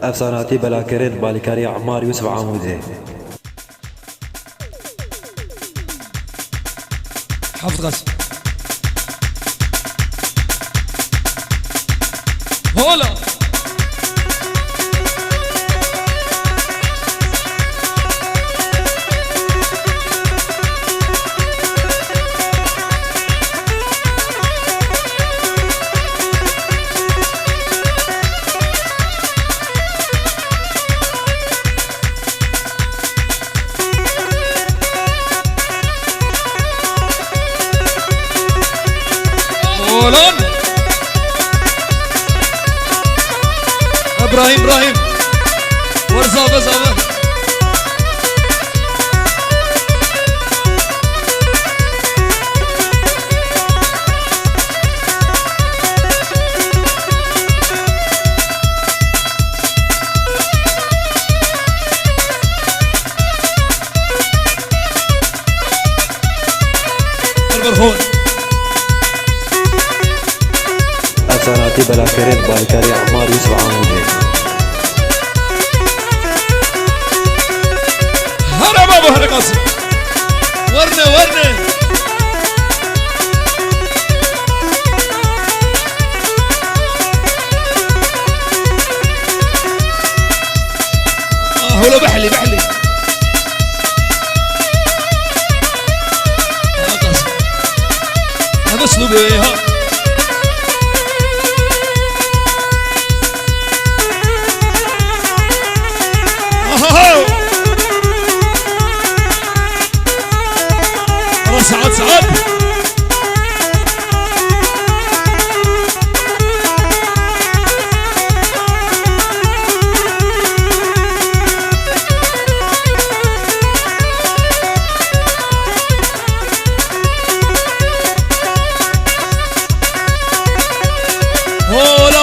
افساناتی بلاکرین بالکاری عمار یوسف عاموزه حافظ غاز هولا هولون ابراهيم ورزابه زابه البرهون افساناتی بلاکرین بالکاری عمار یوسف عاموزه هلا بابا هلا قاسم ورنه هلا بحلي ها قاسم هذا اسلوبي ها سعاد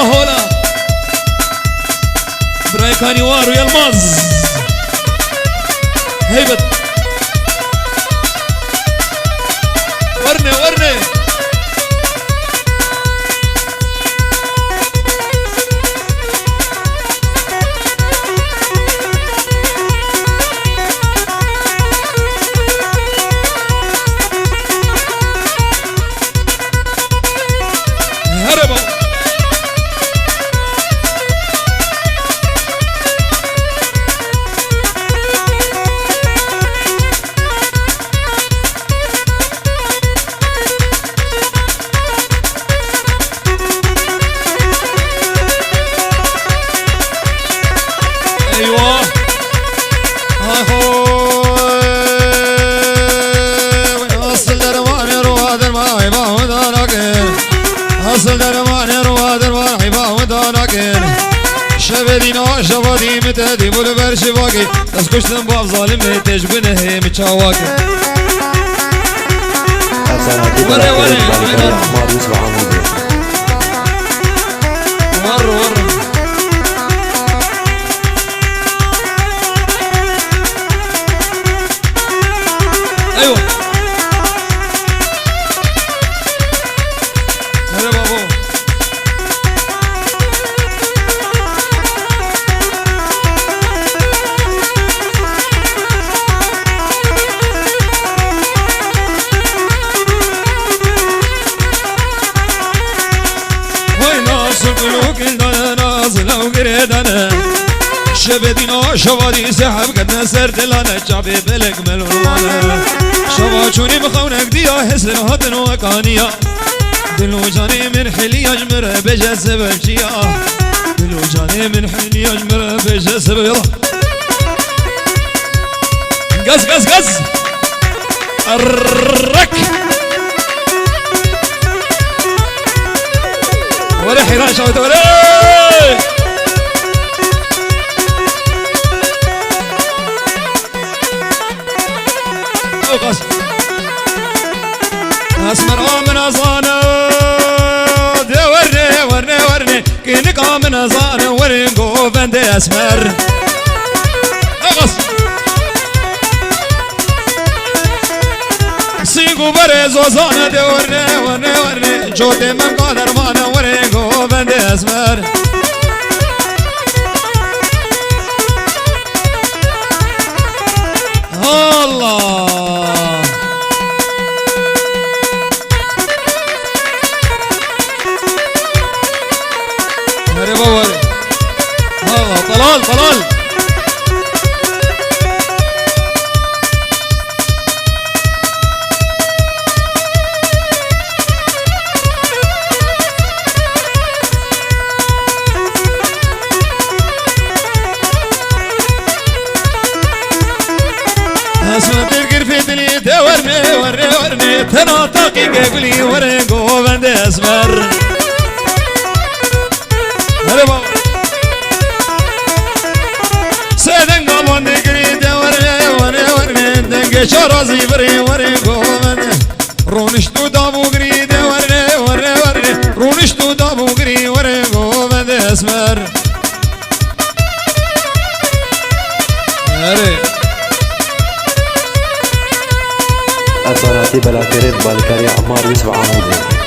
هولا برايكاني وارو يا الماز هيبت ورني هربوا ايوه اصل درمان رواد الماء باوداناكين اصل درمان رواد الماء باوداناكين شبدينا شبادي متدي بولبر شباكي تسكشتن باب ظالم تجبنه متشاواكي افساناتی بلاکرین بالکاری عمار یوسف عاموزه ور ايوه هلا بابو وين ناصر قلوك نازل وقريدنا شبدينا شوادي سحب قدنا سرت لنا جابي بلك ملوانا شواشوني بخونك ديا حسن هاتن وكانيا دلو جاني من حلي اجمر بجسب الجيا دلو جاني من حلي اجمر بجسب يلا قز الرك ولا حيران شوت ولا قص اسمر من ازانا ورني كينك من ازانا ورنقو بند اسمر قص سيقو برز وزانا ورني جوتي من قادر مانا ورنقو بند اسمر هري بابا هذا طلال طلال اسمع بالقرفة دلي تورني ورني تناطقي قبلي ورقو بند اسمر هلا بابا سيدن قامون دقري تورني دنق شرازي بري ورقو بند رونشتو دابو قري ورني رونشتو دابو قري ورقو بند اسمر هري الصناتي بلا كريت بالكاري عمار يوسف عمودي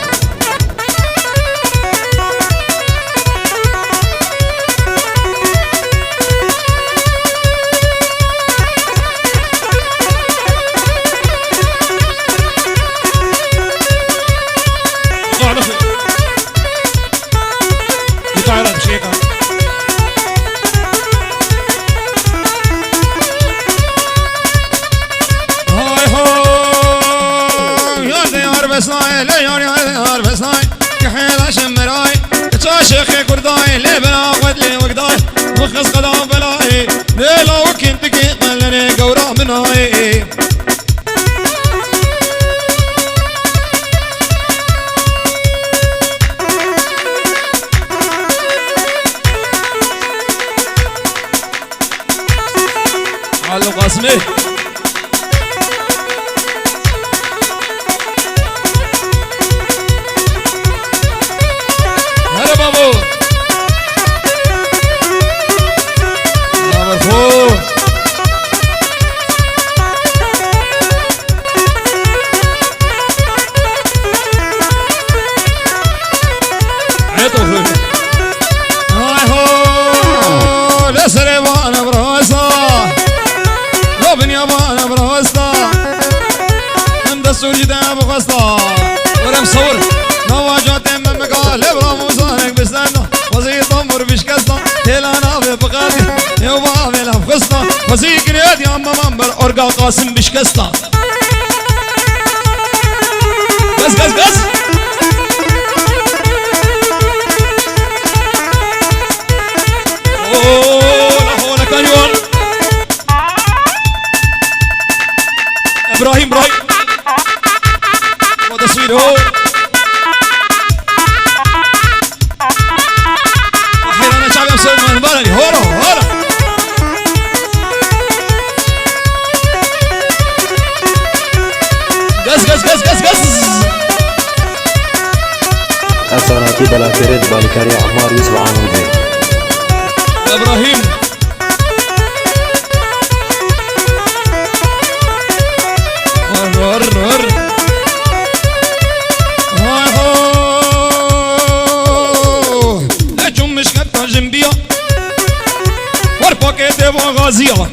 شيخي كرداي لي بلا ودلي وقداي وخص قدام بلاي ليلا وكنت قلني قورا مناي على قاسمي هلا بابو يا مرفوع عيطوا اخوي هاي هو لسري وانا براسا لو بن يابانا براسا مدسور جدا بغسطا ورا مصور نواجات من مقال ابرام وصانك بستنى وزيط امر بشكستا تيلانا ببقاتي يوبا بلف قسطا وزيق ريد يا اما منبر ارقا قاسم بشكستا قس قس قس هون كانيون ابراهيم وتصوير هو احيانا شعب يمسون من البلد هورا قس الصناتي بلا كريت بالكاري عمار يوسف عمودي ابراهيم ور لجم مش كتا جنبيا ور باكيت غازية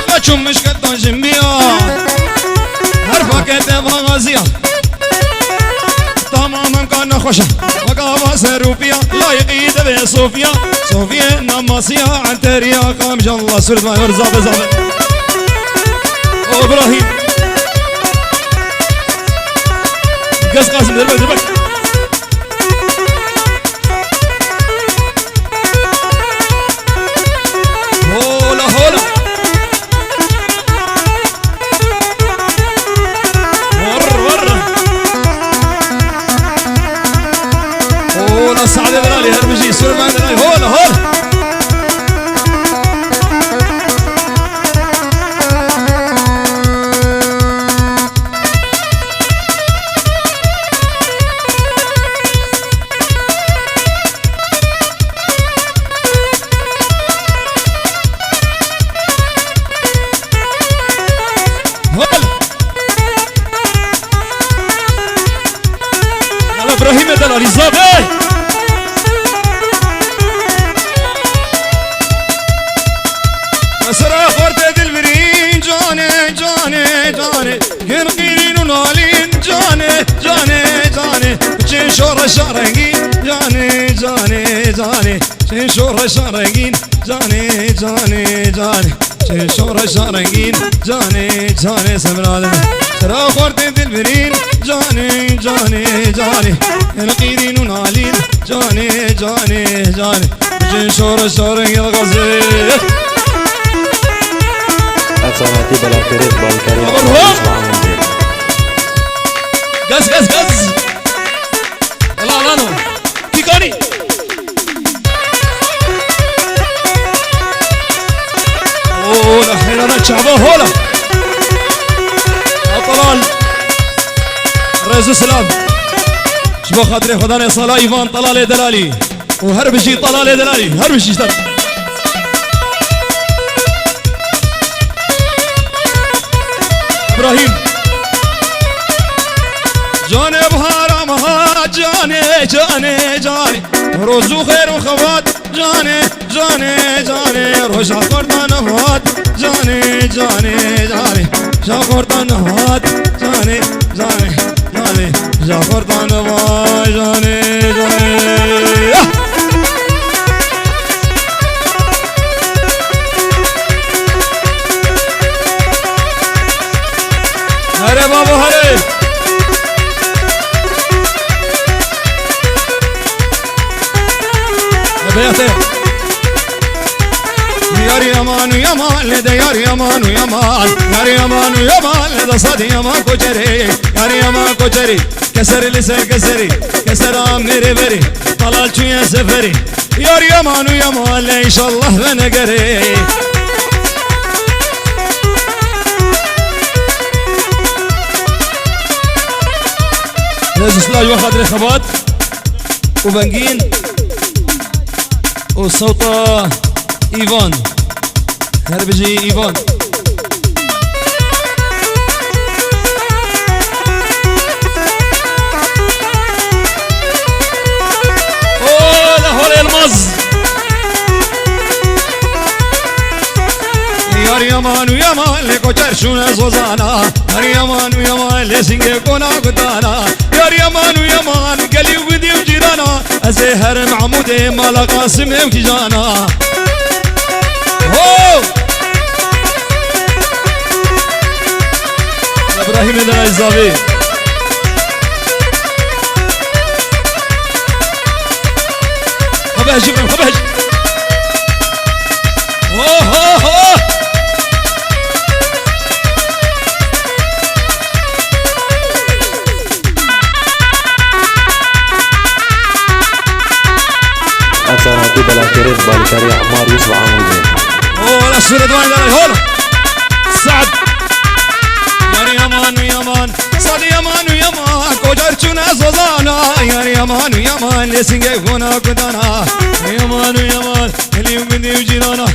لجم مش كتا جنبيا ور باكيت غازية تماما كان خوشة وقابا سروبيا لا يقيد بي صوفيا نماسيا عن تريا قام جالله سرد ما يرزاب زابا ابراهيم قس قاسم دربك هولا هولا سعد بلالي هرمجي سلمان بلالي هولا ابراهيم دلالي زابي مسرا خورت دلبرين جاني قرقيرين ونالين جاني بچين شورا شارنگي جاني جاني جاني شين شور شارقين جاني جاني جاني شين شور شارقين جاني جاني سمرادم ترى خورت البرين جاني جاني جاني القيرين ونالين جاني جاني جاني شين شور شارقين الغزير أصانتي بلا كريت بالكريم قز قز قز الله لانو كيكوني اوه حيرانا شعبه هولا طلال رئيس السلام شبه خاطري خداني صلاة ايفان طلال دلالي وهربشي طلال دلالي هربشي اشتر ابراهيم جاني بهارمها جاني جاني جاني روزو خير وخوات جاني جاني جاني روش عقرطان فات جاني جاني جاني شاقرطان فات جاني جاني جاني شاقرطان فات جاني جاني هري بابا هري بيته ياري يمان يمان لدى ياري يمان يمان ياري يمان يمان لدى صدي يمان كوجري ياري يمان كوجري كسر لسه كسري كسر امري بري طلال شوية سفري ياري يمان يمان ان شاء الله بنقري لازم سلاج واخد رخبات وبنجين وصوته ايفان هربجي ايفان اوه لهول المز يار يمان ويمان لكو ترشون زوزانا يار يمان ويمان لسنجي كونا قدانا يار يمان ويمان قلي ودي وجيرانا أزهر معمودي مالا قاسم وكجانا هو إبراهيم دنا الزاوي خبهج إبراهيم خبهج هو هو هو أصانتي بلا كريت بالكريم عمار يوسف عامل اوه لا سورة دوان داري هولا سعد ياري يمان ويمان صاد يمان ويمان كوجر چونا زوزانا ياري يمان ويمان لسنجي كونا كدانا يمان ويمان اللي يمدي وجيرانا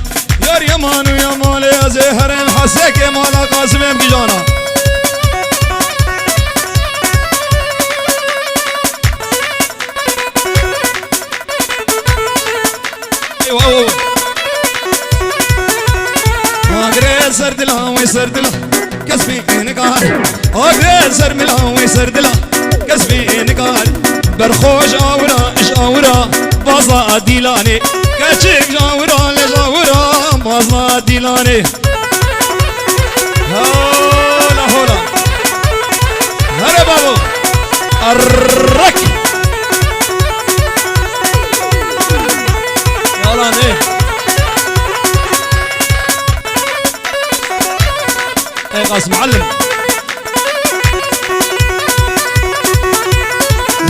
ياري يمان ويمان يا زهر الحسك مالا قاسم بجانا ايوه اغري سردلا ويسردلا كسبي نقال اغري سرملا ويسردلا كسبي نقال برخوش اورا اش اورا بازا ديلاني كچك جاورا لجاورا بازا ديلاني هولا هولا هلا بابو الرك يلا نه اي قاسم معلم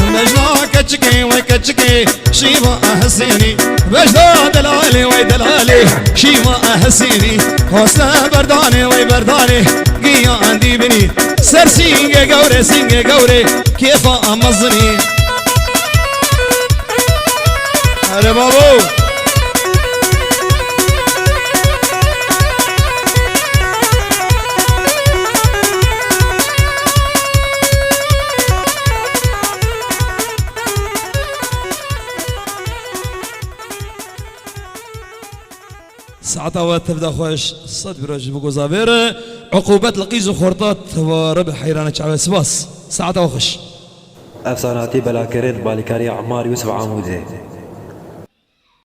مجنا كتشكي وكتشكي شيما احسيني مجنا دلالي ويدلالي شيما احسيني حسنا برداني ويبرداني قيا عندي بني سر سينجي قوري سينجي قوري كيف امزني هلا بابو ساعتها تبدا خوش صد برج بقوزابير عقوبات لقيز وخورطات وربح حيرانة شعب سباس ساعتها وخش افساناتی بلاکرین بالکاری عمار یوسف عمودی